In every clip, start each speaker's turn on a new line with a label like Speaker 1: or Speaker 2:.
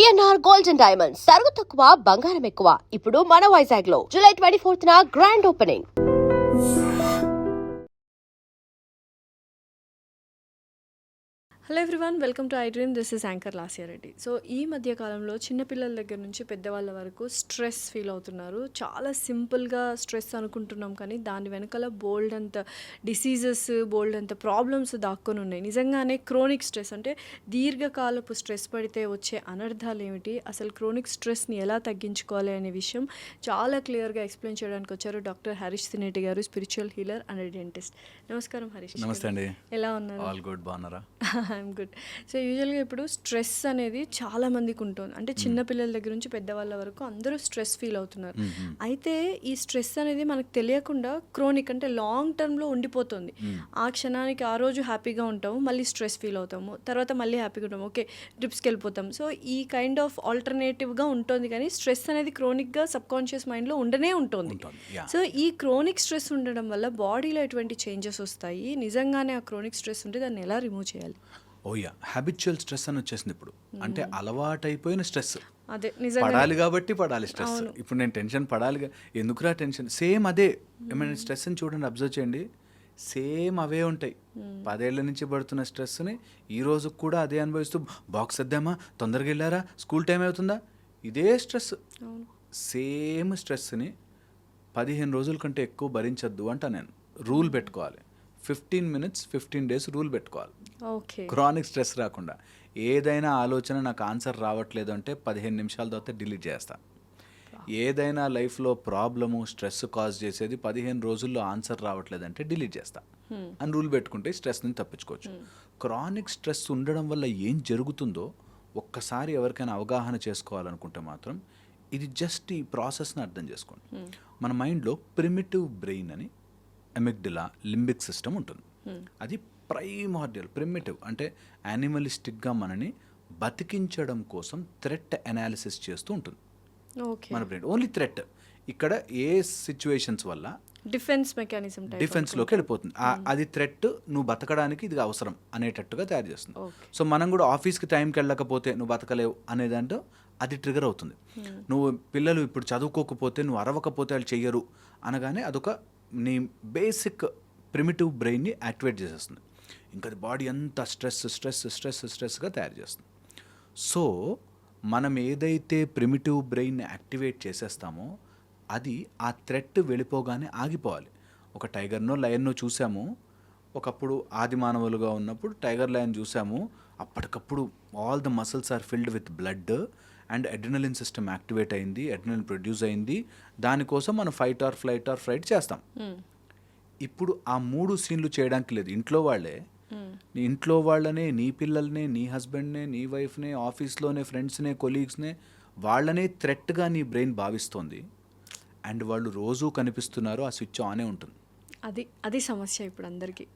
Speaker 1: VNR gold and diamonds సరుకు తక్కువ బంగారం ఎక్కువ. ఇప్పుడు మన వైజాగ్ లో జూలై 24న grand opening.
Speaker 2: Hello everyone, welcome to I dream. This is anchor Lasya Reddy. So ఈ మధ్య కాలంలో చిన్నపిల్లల దగ్గర నుంచి పెద్దవాళ్ళ వరకు స్ట్రెస్ ఫీల్ అవుతున్నారు. చాలా సింపుల్గా స్ట్రెస్ అనుకుంటున్నాం, కానీ దాని వెనకాల బోల్డ్ అంత డిసీజెస్, బోల్డ్ అంత ప్రాబ్లమ్స్ దాక్కొని ఉన్నాయి. నిజంగానే క్రోనిక్ స్ట్రెస్ అంటే దీర్ఘకాలపు స్ట్రెస్ పడితే వచ్చే అనర్థాలు ఏమిటి, అసలు క్రోనిక్ స్ట్రెస్ని ఎలా తగ్గించుకోవాలి అనే విషయం చాలా క్లియర్గా ఎక్స్ప్లెయిన్ చేయడానికి వచ్చారు డాక్టర్ హరీష్ సినేటి గారు, స్పిరిచువల్ హీలర్ అండ్ డెంటిస్ట్. నమస్కారం హరీష్.
Speaker 3: నమస్తే అండి.
Speaker 2: ఎలా ఉన్నారు?
Speaker 3: ఆల్ గుడ్, బాగున్నారా?
Speaker 2: I'm good. సో యూజువల్గా ఇప్పుడు స్ట్రెస్ అనేది చాలా మందికి ఉంటుంది. అంటే చిన్నపిల్లల దగ్గర నుంచి పెద్దవాళ్ళ వరకు అందరూ స్ట్రెస్ ఫీల్ అవుతున్నారు. అయితే ఈ స్ట్రెస్ అనేది మనకు తెలియకుండా క్రోనిక్ అంటే లాంగ్ టర్మ్లో ఉండిపోతుంది. ఆ క్షణానికి ఆ రోజు హ్యాపీగా ఉంటాము, మళ్ళీ స్ట్రెస్ ఫీల్ అవుతాము, తర్వాత మళ్ళీ హ్యాపీగా ఉంటాము, ఓకే ట్రిప్స్కి వెళ్ళిపోతాం. సో ఈ కైండ్ ఆఫ్ ఆల్టర్నేటివ్గా ఉంటుంది, కానీ స్ట్రెస్ అనేది క్రోనిక్గా సబ్కాన్షియస్ మైండ్లో ఉండనే ఉంటుంది. సో ఈ క్రోనిక్ స్ట్రెస్ ఉండడం వల్ల బాడీలో ఎటువంటి చేంజెస్ వస్తాయి, నిజంగానే ఆ క్రోనిక్ స్ట్రెస్ ఉంటే దాన్ని ఎలా రిమూవ్ చేయాలి?
Speaker 3: ఓయా, హ్యాబిచువల్ స్ట్రెస్ అని వచ్చేసింది ఇప్పుడు. అంటే అలవాటైపోయిన స్ట్రెస్.
Speaker 2: అదే
Speaker 3: పడాలి కాబట్టి పడాలి స్ట్రెస్. ఇప్పుడు నేను టెన్షన్ పడాలి, ఎందుకురా టెన్షన్, సేమ్ అదే. ఏమైనా స్ట్రెస్ని చూడండి, అబ్జర్వ్ చేయండి, సేమ్ అవే ఉంటాయి. 10 ఏళ్ల నుంచి పడుతున్న స్ట్రెస్ని ఈ రోజు కూడా అదే అనుభవిస్తూ, బాక్స్ వద్దామా, తొందరగా వెళ్ళారా, స్కూల్ టైం అవుతుందా, ఇదే స్ట్రెస్. సేమ్ స్ట్రెస్ని 15 రోజుల కంటే ఎక్కువ భరించద్దు అంట. నేను రూల్ పెట్టుకోవాలి, 15 minutes 15 days రూల్ పెట్టుకోవాలి. క్రానిక్ స్ట్రెస్ రాకుండా. ఏదైనా ఆలోచన నాకు ఆన్సర్ రావట్లేదు అంటే 15 నిమిషాల తర్వాత డిలీట్ చేస్తా. ఏదైనా లైఫ్లో ప్రాబ్లము, స్ట్రెస్ కాజ్ చేసేది 15 రోజుల్లో ఆన్సర్ రావట్లేదంటే డిలీట్ చేస్తా అని రూల్ పెట్టుకుంటే స్ట్రెస్ నుంచి తప్పించుకోవచ్చు. క్రానిక్ స్ట్రెస్ ఉండడం వల్ల ఏం జరుగుతుందో ఒక్కసారి ఎవరికైనా అవగాహన చేసుకోవాలనుకుంటే మాత్రం ఇది జస్ట్ ఈ ప్రాసెస్ని అర్థం చేసుకోండి. మన మైండ్లో ప్రిమిటివ్ బ్రెయిన్ అని ఎమిగ్డిలా, లింబిక్ సిస్టమ్ ఉంటుంది. అది ప్రైమార్డియల్, ప్రిమిటివ్ అంటే యానిమలిస్టిక్గా మనని బతికించడం కోసం థ్రెట్ అనాలిసిస్ చేస్తూ ఉంటుంది మన బ్రెయిన్. Only threat. ఇక్కడ ఏ సిచ్యువేషన్స్ వల్ల
Speaker 2: డిఫెన్స్ మెకానిజం,
Speaker 3: డిఫెన్స్లోకి వెళ్ళిపోతుంది. అది థ్రెట్, నువ్వు బతకడానికి ఇది అవసరం అనేటట్టుగా తయారు చేస్తుంది. సో మనం కూడా ఆఫీస్కి టైంకి వెళ్ళకపోతే నువ్వు బతకలేవు అనేదంటూ అది ట్రిగర్ అవుతుంది. నువ్వు పిల్లలు ఇప్పుడు చదువుకోకపోతే, నువ్వు అరవకపోతే వాళ్ళు చెయ్యరు అనగానే అదొక నీ బేసిక్ ప్రిమిటివ్ బ్రెయిన్ని యాక్టివేట్ చేసేస్తుంది. ఇంకా అది బాడీ అంతా స్ట్రెస్ స్ట్రెస్ స్ట్రెస్ స్ట్రెస్గా తయారు చేస్తుంది. సో మనం ఏదైతే ప్రిమిటివ్ బ్రెయిన్ని యాక్టివేట్ చేసేస్తామో అది ఆ థ్రెట్ వెళ్ళిపోగానే ఆగిపోవాలి. ఒక టైగర్నో లయన్నో చూసాము, ఒకప్పుడు ఆది మానవులుగా ఉన్నప్పుడు టైగర్ లయన్ చూసాము, అప్పటికప్పుడు all the muscles are filled with blood and adrenaline system activate అయింది, అడ్రినలిన్ ప్రొడ్యూస్ అయింది. దానికోసం మనం ఫైట్ ఆర్ ఫ్లైట్ చేస్తాం. ఇప్పుడు ఆ 3 సీన్లు చేయడానికి లేదు. ఇంట్లో వాళ్ళే, నీ ఇంట్లో వాళ్ళనే, నీ పిల్లల్నే, నీ హస్బెండ్నే, నీ వైఫ్నే, ఆఫీస్లోనే ఫ్రెండ్స్నే, కొలీగ్స్నే, వాళ్ళనే థ్రెట్గా నీ బ్రెయిన్ భావిస్తోంది. అండ్ వాళ్ళు రోజూ కనిపిస్తున్నారు, ఆ స్విచ్ ఆనే ఉంటుంది.
Speaker 2: అది సమస్య ఇప్పుడు అందరికీ.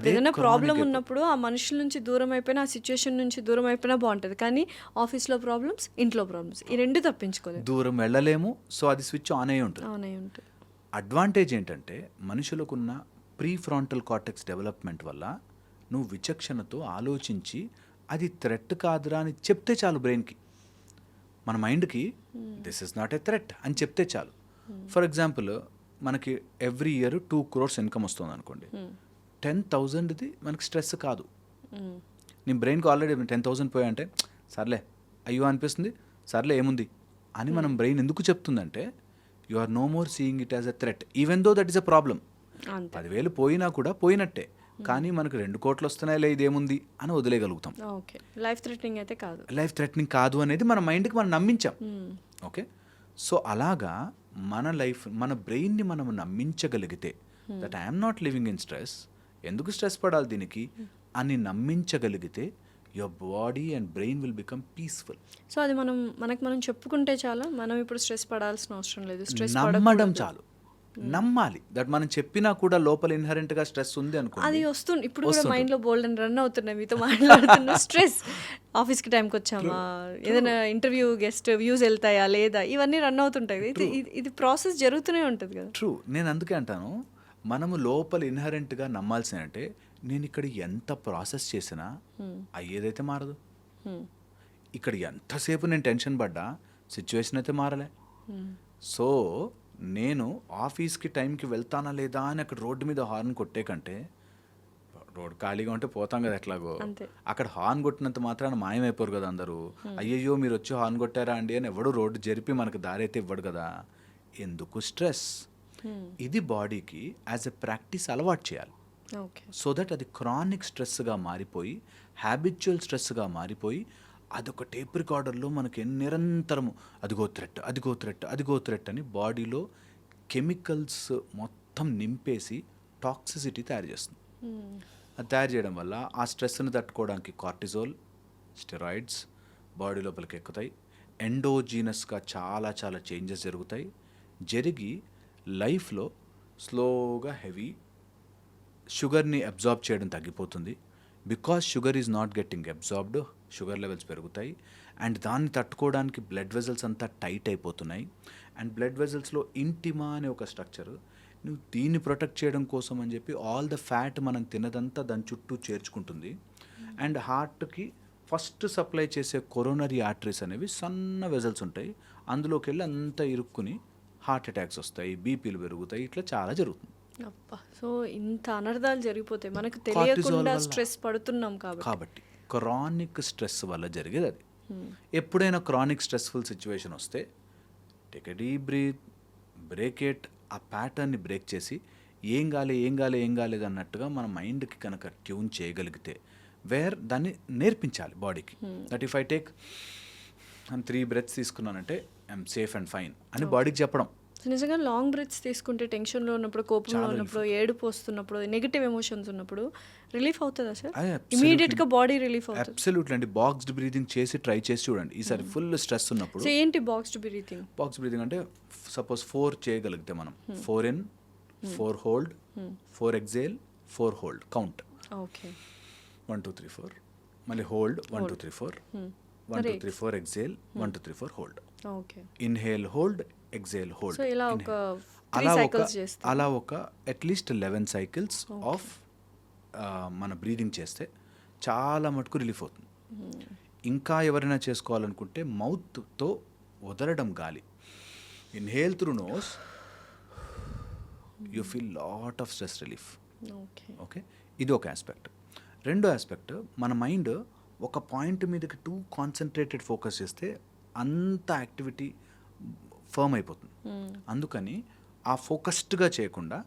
Speaker 2: ఏదైనా ప్రాబ్లం ఉన్నప్పుడు ఆ మనుషుల నుంచి దూరం అయిపోయినా, ఆ సిచ్యువేషన్ నుంచి దూరం అయిపోయినా బాగుంటుంది, కానీ ఆఫీస్లో ప్రాబ్లమ్స్, ఇంట్లో ప్రాబ్లమ్స్, ఈ రెండు తప్పించుకోలేదు,
Speaker 3: దూరం వెళ్ళలేము. సో అది స్విచ్ ఆన్ అయి ఉంటుంది. అడ్వాంటేజ్ ఏంటంటే మనుషులకున్న ప్రీ ఫ్రాంటల్ కార్టెక్స్ డెవలప్మెంట్ వల్ల నువ్వు విచక్షణతో ఆలోచించి అది థ్రెట్ కాదురా అని చెప్తే చాలు బ్రెయిన్కి, మన మైండ్కి this is not a threat అని చెప్తే చాలు. ఫర్ ఎగ్జాంపుల్, మనకి ఎవ్రీ ఇయర్ 2 crores ఇన్కమ్ వస్తుంది అనుకోండి, 10,000ది మనకి స్ట్రెస్ కాదు. నీ బ్రెయిన్కి ఆల్రెడీ 10,000 పోయాయంటే సర్లే అయ్యో అనిపిస్తుంది, సర్లే ఏముంది అని మనం బ్రెయిన్ ఎందుకు చెప్తుందంటే you are no more seeing it as a threat, even though that is a problem. 10,000 పోయినా కూడా పోయినట్టే, కానీ మనకు 2 కోట్లు వస్తున్నాయి, ఇదేముంది అని వదిలేయగలుగుతాం.
Speaker 2: లైఫ్ థ్రెటనింగ్ అయితే కాదు,
Speaker 3: లైఫ్ థ్రెటనింగ్ కాదు అనేది మన మైండ్కి మనం నమ్మించాం. ఓకే, సో అలాగా మన లైఫ్, మన బ్రెయిన్ని మనం నమ్మించగలిగితే that I'm not living in stress, ఎందుకు స్ట్రెస్ పడాలి దీనికి అని నమ్మించగలిగితే your body and brain will become peaceful.
Speaker 2: So అది మనం చెప్పుకుంటే చాలా, మనం ఇప్పుడు స్ట్రెస్ పడాల్సిన అవసరం లేదు, స్ట్రెస్
Speaker 3: నమ్మడం చాలు. నమ్మాలి దట్ మనం చెప్పినా కూడా లోపల ఇన్హరెంట్గా స్ట్రెస్ ఉంది అనుకో,
Speaker 2: అది వస్తుంది. ఇప్పుడు కూడా మైండ్లో బోల్డ్ అని రన్ అవుతున్నాయి, మీతో మాట్లాడుతున్న స్ట్రెస్, ఆఫీస్కి టైంకి వచ్చామా, ఏదైనా ఇంటర్వ్యూ గెస్ట్ వ్యూస్ వెళ్తాయా లేదా, ఇవన్నీ రన్ అవుతుంటాయి. ఇది ప్రాసెస్ జరుగుతూనే ఉంటుంది కదా.
Speaker 3: ట్రూ. నేను అందుకే అంటాను, మనము లోపల ఇన్హరెంట్గా నమ్మాల్సిన అంటే నేను ఇక్కడ ఎంత ప్రాసెస్ చేసినా అయ్యేదైతే మారదు. ఇక్కడ ఎంతసేపు నేను టెన్షన్ పడ్డా సిచ్యువేషన్ అయితే మారలే. సో నేను ఆఫీస్కి టైంకి వెళ్తానా లేదా అని అక్కడ రోడ్డు మీద హార్న్ కొట్టే కంటే, రోడ్ ఖాళీగా ఉంటే పోతాం కదా ఎట్లాగో,
Speaker 2: అంతే.
Speaker 3: అక్కడ హార్న్ కొట్టినంత మాత్రాన మాయమైపోరు కదా అందరూ. అయ్యయ్యో మీరు వచ్చి హార్న్ కొట్టారా అండి అని ఎవడు రోడ్డు జరిపి మనకు దారి అయితే ఇవ్వడు కదా. ఎందుకు స్ట్రెస్? ఇది బాడీకి యాజ్ ఎ ప్రాక్టీస్ అలవాటు చేయాలి.
Speaker 2: ఓకే.
Speaker 3: సో దట్ అది క్రానిక్ స్ట్రెస్గా మారిపోయి, హ్యాబిచువల్ స్ట్రెస్గా మారిపోయి, అదొక టేప్ రికార్డర్లో మనకి నిరంతరము అదిగో థ్రెట్ అని బాడీలో కెమికల్స్ మొత్తం నింపేసి టాక్సిసిటీ తయారు చేస్తుంది. అది తయారు చేయడం వల్ల ఆ స్ట్రెస్ని తట్టుకోవడానికి కార్టిజోల్, స్టెరాయిడ్స్ బాడీ లోపలికి ఎక్కుతాయి. ఎండోజీనస్గా చాలా చాలా చేంజెస్ జరుగుతాయి. జరిగి లైఫ్లో స్లోగా హెవీ షుగర్ని అబ్జార్బ్ చేయడం తగ్గిపోతుంది. Because sugar is not getting absorbed, sugar levels పెరుగుతాయి. అండ్ దాన్ని తట్టుకోవడానికి బ్లడ్ వెజల్స్ అంతా టైట్ అయిపోతున్నాయి. అండ్ బ్లడ్ వెజల్స్లో ఇంటిమా అనే ఒక స్ట్రక్చర్, నువ్వు దీన్ని ప్రొటెక్ట్ చేయడం కోసం అని చెప్పి ఆల్ ద ఫ్యాట్ మనం తినదంతా దాని చుట్టూ చేర్చుకుంటుంది. అండ్ హార్ట్కి ఫస్ట్ సప్లై చేసే కొరోనరీ ఆర్టరీస్ అనేవి సన్న వెజల్స్ ఉంటాయి. అందులోకి వెళ్ళి అంతా ఇరుక్కుని హార్ట్ అటాక్స్ వస్తాయి, బీపీలు పెరుగుతాయి, ఇట్లా చాలా జరుగుతుంది.
Speaker 2: అబ్బా, సో ఇంత అనర్థాలు జరిగిపోతాయి మనకు తెలియకుండా స్ట్రెస్ పడుతున్నాం
Speaker 3: కాబట్టి క్రానిక్ స్ట్రెస్ వల్ల జరిగేది అది. ఎప్పుడైనా క్రానిక్ స్ట్రెస్ఫుల్ సిచ్యువేషన్ వస్తే take a deep breath, break it, ఆ ప్యాటర్న్ని బ్రేక్ చేసి ఏం కాలేదు అన్నట్టుగా మన మైండ్కి కనుక ట్యూన్ చేయగలిగితే, దాన్ని నేర్పించాలి బాడీకి. That if I take 3 breaths తీసుకున్నానంటే ఐఎమ్ సేఫ్ అండ్ ఫైన్ అని బాడీకి చెప్పడం.
Speaker 2: నిజంగా లాంగ్ బ్రెత్స్ తీసుకుంటే టెన్షన్లో ఉన్నప్పుడు, కోపంలో ఉన్నప్పుడు, ఏడుపు వస్తున్నప్పుడు, నెగిటివ్ ఎమోషన్స్ ఉన్నప్పుడు రిలీఫ్ అవుతుందా సార్? ఇమీడియట్గా బాడీ రిలీఫ్ అవుతుంది.
Speaker 3: అబ్సల్యూట్లీ అండి. బాక్స్డ్ బ్రీదింగ్ చేసి ట్రై చేసి చూడండి ఈసారి. ఫుల్ స్ట్రెస్ ఉన్నప్పుడు
Speaker 2: సో ఏంటి బాక్స్డ్ బ్రీతింగ్?
Speaker 3: బాక్స్ బ్రీదింగ్ అంటే సపోజ్ 4 చేయగలిగితే మనం 4 in, 4 hold, 4 exhale, 4 hold count.
Speaker 2: Okay.
Speaker 3: 1 2 3 4 మళ్ళీ hold 1 2 3 4 1 2 3 4 exhale 1 2 3 4 hold.
Speaker 2: Okay.
Speaker 3: Inhale hold, exhale hold.
Speaker 2: So ఇలా ఒక 3 cycles చేస్తే,
Speaker 3: అలా ఒక అట్లీస్ట్ 11 cycles ఆఫ్ మన బ్రీదింగ్ చేస్తే చాలా మటుకు రిలీఫ్ అవుతుంది. ఇంకా ఎవరైనా చేసుకోవాలనుకుంటే మౌత్తో వదలడం గాలి, inhale through nose, you feel lot of stress relief. Okay, ఇది ఒక ఆస్పెక్ట్. రెండో ఆస్పెక్ట్, మన మైండ్ ఒక పాయింట్ మీదకి టూ కాన్సన్ట్రేటెడ్ ఫోకస్ చేస్తే అంత యాక్టివిటీ ఫర్మ్ అయిపోతుంది. అందుకని ఆ ఫోకస్డ్గా చేయకుండా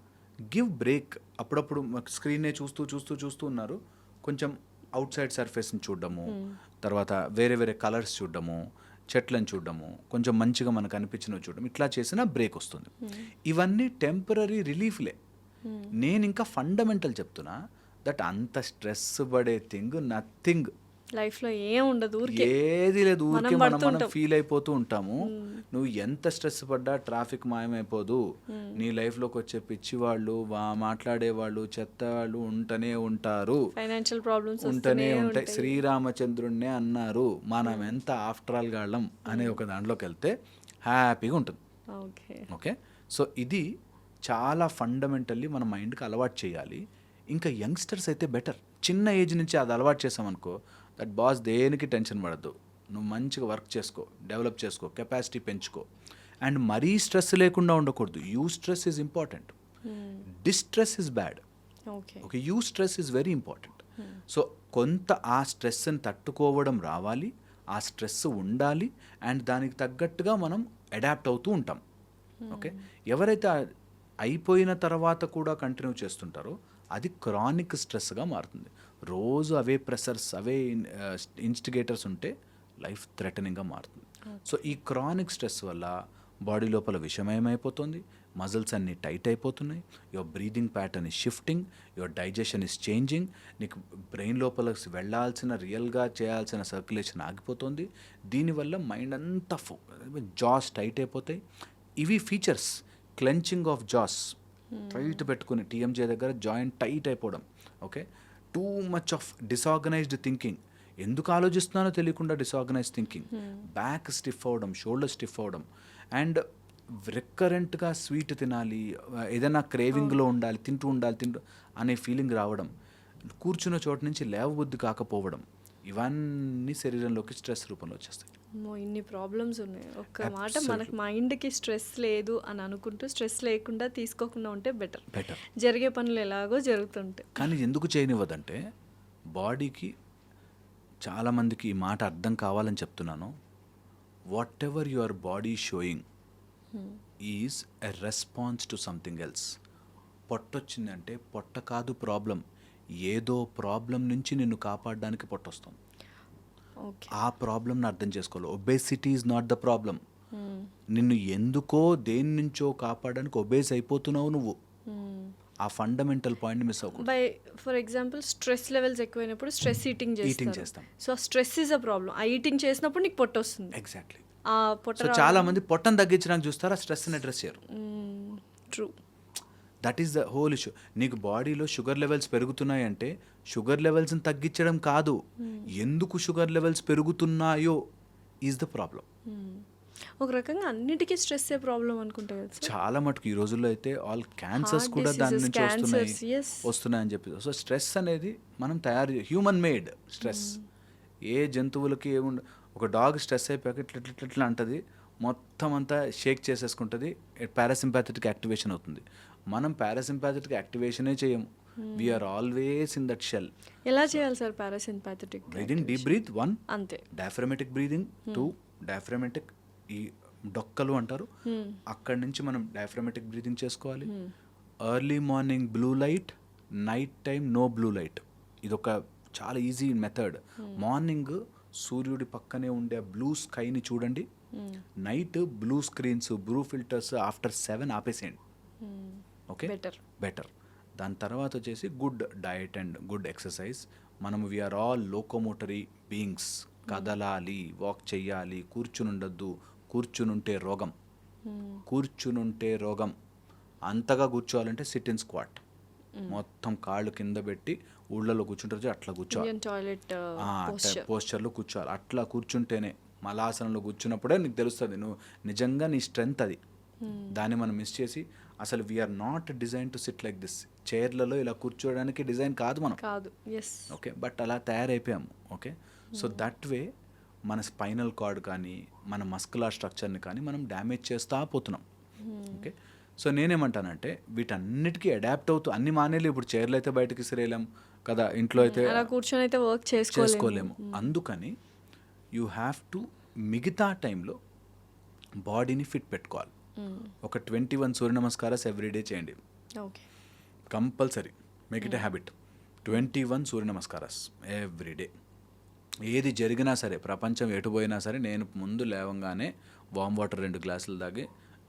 Speaker 3: గివ్ బ్రేక్. అప్పుడప్పుడు స్క్రీనే చూస్తూ ఉన్నారు, కొంచెం అవుట్ సైడ్ సర్ఫేస్ని చూడడము, తర్వాత వేరే వేరే కలర్స్ చూడడము, చెట్లను చూడడము, కొంచెం మంచిగా మనకు అనిపించినవి చూడడం, ఇట్లా చేసినా బ్రేక్ వస్తుంది. ఇవన్నీ టెంపరీ రిలీఫ్లే. నేను ఇంకా ఫండమెంటల్ చెప్తున్నా దట్ అంత స్ట్రెస్ పడే థింగ్ నథింగ్.
Speaker 2: లైఫ్లో ఏం ఉండదు,
Speaker 3: ఏది లేదు, ఊరికే మనం ఫీల్ అయిపోతూ ఉంటాము. నువ్వు ఎంత స్ట్రెస్ పడ్డా ట్రాఫిక్ మాయమైపోదు. నీ లైఫ్లోకి వచ్చే పిచ్చి వాళ్ళు, మాట్లాడే వాళ్ళు, చెత్త వాళ్ళు ఉంటూనే ఉంటారు,
Speaker 2: ఫైనాన్షియల్ ప్రాబ్లమ్స్
Speaker 3: ఉంటూనే ఉంటాయి. శ్రీరామచంద్రుడినే అన్నారు మనం ఎంత ఆఫ్టర్ ఆల్ గాళ్ళం అనే ఒక దాంట్లోకి వెళ్తే హ్యాపీగా ఉంటుంది. ఓకే, సో ఇది చాలా ఫండమెంటల్లీ మన మైండ్కి అలవాటు చేయాలి. ఇంకా యంగ్స్టర్స్ అయితే బెటర్, చిన్న ఏజ్ నుంచి అది అలవాటు చేసామనుకో, దట్ బాస్ దేనికి టెన్షన్ పడద్దు, నువ్వు మంచిగా వర్క్ చేసుకో, డెవలప్ చేసుకో, కెపాసిటీ పెంచుకో. అండ్ మరీ స్ట్రెస్ లేకుండా ఉండకూడదు. You stress is important, distress is bad. Okay, you stress is very important. So కొంత ఆ స్ట్రెస్ని తట్టుకోవడం రావాలి, ఆ స్ట్రెస్ ఉండాలి, అండ్ దానికి తగ్గట్టుగా మనం అడాప్ట్ అవుతూ ఉంటాం. ఓకే, ఎవరైతే అయిపోయిన తర్వాత కూడా కంటిన్యూ చేస్తుంటారో అది క్రానిక్ స్ట్రెస్గా మారుతుంది. రోజు అవే ప్రెషర్స్, అవే ఇన్స్టిగేటర్స్ ఉంటే లైఫ్ థ్రెటనింగ్గా మారుతుంది. సో ఈ క్రానిక్ స్ట్రెస్ వల్ల బాడీ లోపల విషమయమైపోతుంది, మజిల్స్ అన్నీ టైట్ అయిపోతున్నాయి, your breathing pattern is shifting, your digestion is changing, నీకు బ్రెయిన్ లోపల వెళ్ళాల్సిన రియల్గా చేయాల్సిన సర్క్యులేషన్ ఆగిపోతుంది. దీనివల్ల మైండ్ అంతా జాస్ టైట్ అయిపోతాయి. ఇవి features. Clenching of jaws, tight పెట్టుకుని టీఎంజే దగ్గర జాయింట్ టైట్ అయిపోవడం. Okay, too much of disorganized thinking, ఎందుకు ఆలోచిస్తున్నానో తెలియకుండా డిసార్గనైజ్డ్ థింకింగ్, బ్యాక్ స్టిఫ్ అవ్వడం, షోల్డర్ స్టిఫ్ అవ్వడం, అండ్ రికరెంట్గా స్వీట్ తినాలి, ఏదైనా క్రేవింగ్లో ఉండాలి, తింటూ అనే ఫీలింగ్ రావడం, కూర్చున్న చోటు నుంచి లేవబుద్ధి కాకపోవడం, ఇవన్నీ శరీరంలోకి స్ట్రెస్ రూపంలో వచ్చేస్తాయి.
Speaker 2: అమ్మో, ఇన్ని ప్రాబ్లమ్స్ ఉన్నాయి. ఒక్క మాట మనకు మైండ్కి స్ట్రెస్ లేదు అని అనుకుంటూ స్ట్రెస్ లేకుండా తీసుకోకుండా ఉంటే బెటర్. జరిగే పనులు ఎలాగో జరుగుతుంటాయి.
Speaker 3: కానీ ఎందుకు చేయనివ్వదంటే బాడీకి, చాలామందికి ఈ మాట అర్థం కావాలని చెప్తున్నాను. Whatever your body showing is a response to something else. పొట్టొచ్చిందంటే పొట్ట కాదు ప్రాబ్లం, ఏదో ప్రాబ్లం నుంచి నిన్ను కాపాడడానికి పొట్టొస్తుంది. ఆ ప్రాబ్లంని అర్థం చేసుకోవాలి. Obesity is not the problem. నిన్ను ఎందుకో దేని నుంచో కాపాడడానికి ఒబేస్ అయిపోతున్నావు నువ్వు. ఆ ఫండమెంటల్ పాయింట్ మిస్ అవ్వకూడదు.
Speaker 2: By for example stress levels ఎక్కువైనప్పుడు స్ట్రెస్ ఈటింగ్
Speaker 3: చేస్తాం.
Speaker 2: So stress is a problem. ఆ ఈటింగ్ చేసినప్పుడు నీకు పొట్ట వస్తుంది.
Speaker 3: ఎగ్జాక్ట్లీ.
Speaker 2: ఆ పొట్ట
Speaker 3: సో చాలా మంది పొట్టను తగ్గించడానికి చూస్తారు, ఆ స్ట్రెస్ని అడ్రస్ చేయరు.
Speaker 2: True.
Speaker 3: That is the whole issue. నీకు బాడీలో షుగర్ లెవెల్స్ పెరుగుతున్నాయి అంటే షుగర్ లెవెల్స్ని తగ్గించడం కాదు, ఎందుకు షుగర్ లెవెల్స్ పెరుగుతున్నాయో ఈజ్ ద ప్రాబ్లం.
Speaker 2: ఒక రకంగా అన్నిటికీ స్ట్రెస్ ఏ ప్రాబ్లం అనుకుంటా కదా.
Speaker 3: చాలా మటుకు ఈ రోజుల్లో అయితే ఆల్ క్యాన్సర్స్ కూడా దాని నుంచి వస్తున్నాయని చెప్పి. సో స్ట్రెస్ అనేది మనం హ్యూమన్ మేడ్ స్ట్రెస్. ఏ జంతువులకి ఏముండ, ఒక డాగ్ స్ట్రెస్ అయిపోయాక ఇట్లా అంటది, మొత్తం అంతా షేక్ చేసేసుకుంటుంది, పారాసింపాథెటిక్ యాక్టివేషన్ అవుతుంది. మనం పారాసింపాథెటిక్ యాక్టివేషనే చేయము. We're always in that shell.
Speaker 2: ఎలా చేయాలి sir parasympathetic
Speaker 3: breathing? Deep breath 1,
Speaker 2: అంతే.
Speaker 3: Diaphragmatic breathing 2. డయాఫ్రమాటిక్ ఈ డొక్కలు అంటారు, అక్కడి నుంచి మనం డయాఫ్రమాటిక్ బ్రీదింగ్ చేసుకోవాలి. Early morning blue light, night time no blue light. ఇదొక చాలా ఈజీ మెథడ్. మార్నింగ్ సూర్యుడి పక్కనే ఉండే బ్లూ స్కైని చూడండి, night blue screens, blue filters after 7 ఆపేసేయండి. Okay, better. దాని తర్వాత వచ్చేసి good diet and good exercise. మనము వీఆర్ ఆల్ లోకోమోటరీ బీయింగ్స్. కదలాలి, వాక్ చెయ్యాలి, కూర్చునుండద్దు. కూర్చునుంటే రోగం. అంతగా కూర్చోవాలంటే సిట్ ఇన్ స్క్వాట్. మొత్తం కాళ్ళు కింద పెట్టి ఊళ్ళలో కూర్చుంటారు, అట్లా కూర్చోవాలి. పోస్చర్లో కూర్చోవాలి. అట్లా కూర్చుంటేనే, మలాసనంలో కూర్చున్నప్పుడే నీకు తెలుస్తుంది నువ్వు నిజంగా నీ స్ట్రెంగ్త్ అది. దాన్ని మనం మిస్ చేసి, అసలు we are not design to sit like this. చైర్లలో ఇలా కూర్చోవడానికి డిజైన్ కాదు మనం. ఓకే, బట్ అలా తయారైపోయాము. ఓకే, సో దట్ వే మన స్పైనల్ కార్డ్ కానీ మన మస్కులర్ స్ట్రక్చర్ని కానీ మనం డ్యామేజ్ చేస్తూ పోతున్నాం. ఓకే, సో నేనేమంటానంటే వీటన్నిటికీ అడాప్ట్ అవుతూ అన్ని మానేలు. ఇప్పుడు చైర్లో అయితే బయటకి సిరేయలేం కదా, ఇంట్లో అయితే
Speaker 2: కూర్చొని అయితే వర్క్
Speaker 3: చేసుకోలేము. అందుకని యూ హ్యావ్ టు మిగతా టైంలో బాడీని ఫిట్ పెట్టుకోవాలి. ఒక 21 సూర్య నమస్కారాలు ఎవ్రీడే చేయండి, compulsory. Make it a habit. 21 సూర్య నమస్కారాలు ఎవ్రీడే. ఏది జరిగినా సరే, ప్రపంచం ఎటుపోయినా సరే, నేను ముందు లేవంగానే వామ్ వాటర్ 2 గ్లాసులు తాగి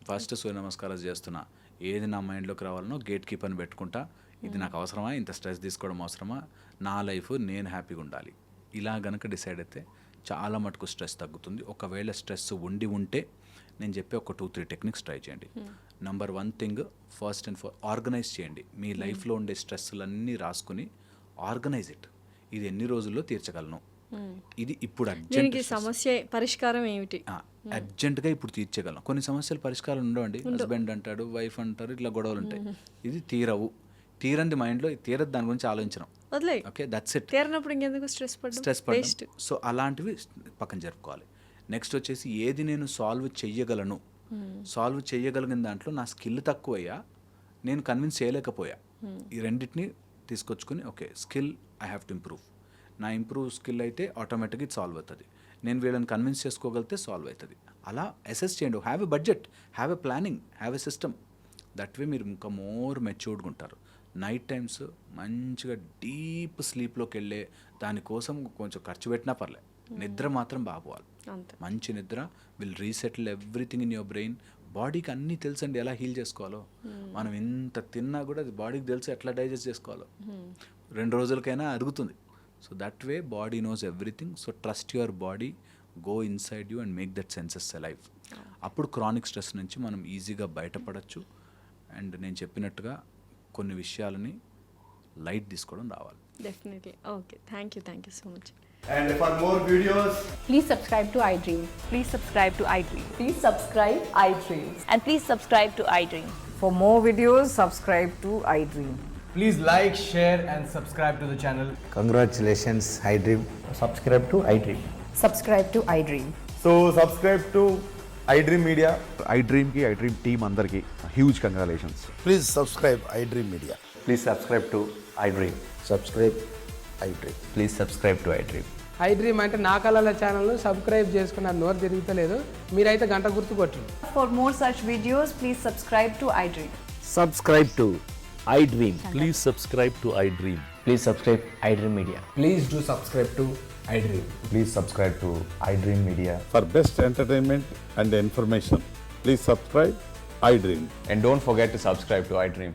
Speaker 3: ఫస్ట్ సూర్య నమస్కారాలు చేస్తున్నా. ఏది నా మైండ్లోకి రావాలనో గేట్ కీపర్ని పెట్టుకుంటా. ఇది నాకు అవసరమా, ఇంత స్ట్రెస్ తీసుకోవడం అవసరమా, నా లైఫ్ నేను హ్యాపీగా ఉండాలి, ఇలా గనక డిసైడ్ అయితే చాలా మటుకు స్ట్రెస్ తగ్గుతుంది. ఒకవేళ స్ట్రెస్ ఉంటే నేను చెప్పే ఒక 2-3 టెక్నిక్స్ ట్రై చేయండి. Number 1 thing, first and organise చేయండి. మీ లైఫ్లో ఉండే స్ట్రెస్లన్నీ రాసుకుని ఆర్గనైజ్ ఇట్. ఇది ఎన్ని రోజుల్లో తీర్చగలను, ఇది ఇప్పుడు అర్జెంట్
Speaker 2: సమస్య పరిష్కారం ఏమిటి,
Speaker 3: అర్జెంట్గా ఇప్పుడు తీర్చగలను. కొన్ని సమస్యలు పరిష్కారం ఉండవండి. హస్బెండ్ అంటాడు, వైఫ్ అంటారు, ఇట్లా గొడవలు ఉంటాయి. ఇది తీరంది మైండ్లో తీరదు, దాని గురించి ఆలోచించడం. Okay, that's it. స్ట్రెస్ పడడం. సో అలాంటివి పక్కన జరుపుకోవాలి. నెక్స్ట్ వచ్చేసి ఏది నేను సాల్వ్ చేయగలను, సాల్వ్ చేయగలిగిన దాంట్లో నా స్కిల్ తక్కువయ్యా, నేను కన్విన్స్ చేయలేకపోయా, ఈ రెండింటిని తీసుకొచ్చుకుని okay skill I have to improve. నా ఇంప్రూవ్ స్కిల్ అయితే ఆటోమేటిక్గా ఇది సాల్వ్ అవుతుంది. నేను వీళ్ళని కన్విన్స్ చేసుకోగలిగితే సాల్వ్ అవుతుంది. అలా అసెస్ చేయండి. Have a budget, have a planning, have a system. That way మీరు ఇంకా మోర్ మెచ్యూర్డ్గా ఉంటారు. నైట్ టైమ్స్ మంచిగా డీప్ స్లీప్లోకి వెళ్ళే దానికోసం కొంచెం ఖర్చు పెట్టినా పర్లేదు, నిద్ర మాత్రం బాగోవాలి. మంచి నిద్ర will resettle everything in your brain. బాడీకి అన్నీ తెలుసండి ఎలా హీల్ చేసుకోవాలో. మనం ఎంత తిన్నా కూడా అది బాడీకి తెలుసు ఎట్లా డైజెస్ట్ చేసుకోవాలో. 2 రోజులకైనా అరుగుతుంది. So that way body knows everything. So trust your body, go inside you and make that senses alive. అప్పుడు క్రానిక్ స్ట్రెస్ నుంచి మనం ఈజీగా బయటపడచ్చు. అండ్ నేను చెప్పినట్టుగా కొన్ని విషయాలని లైట్ తీసుకోవడం రావాలి.
Speaker 2: Definitely. Okay, thank you so much.
Speaker 4: And for more videos,
Speaker 5: please subscribe to iDream.
Speaker 6: Please subscribe to iDream.
Speaker 5: Please subscribe iDream.
Speaker 6: And please subscribe to iDream.
Speaker 7: For more videos, subscribe to iDream.
Speaker 4: Please like, share, and subscribe to the channel.
Speaker 7: Congratulations, iDream.
Speaker 4: Subscribe to iDream.
Speaker 5: Subscribe to iDream.
Speaker 8: So subscribe to iDream Media.
Speaker 9: iDream ki iDream team అందరికి huge congratulations.
Speaker 7: Please subscribe iDream Media.
Speaker 8: Please subscribe to iDream.
Speaker 7: Subscribe iDream.
Speaker 8: Please subscribe to iDream.
Speaker 10: iDream అంటే నా కళల channel subscribe చేసుకున్న నోరు తిరుగుతలేదు, మీరైతే గంట గుర్తు కొట్టండి.
Speaker 6: For more such videos, please subscribe to iDream.
Speaker 11: Subscribe to iDream. Please subscribe to iDream.
Speaker 8: Please subscribe iDream Media.
Speaker 10: Please do subscribe to iDream.
Speaker 8: Please subscribe to iDream Media.
Speaker 9: For best entertainment and information, please subscribe iDream.
Speaker 8: And don't forget to subscribe to iDream.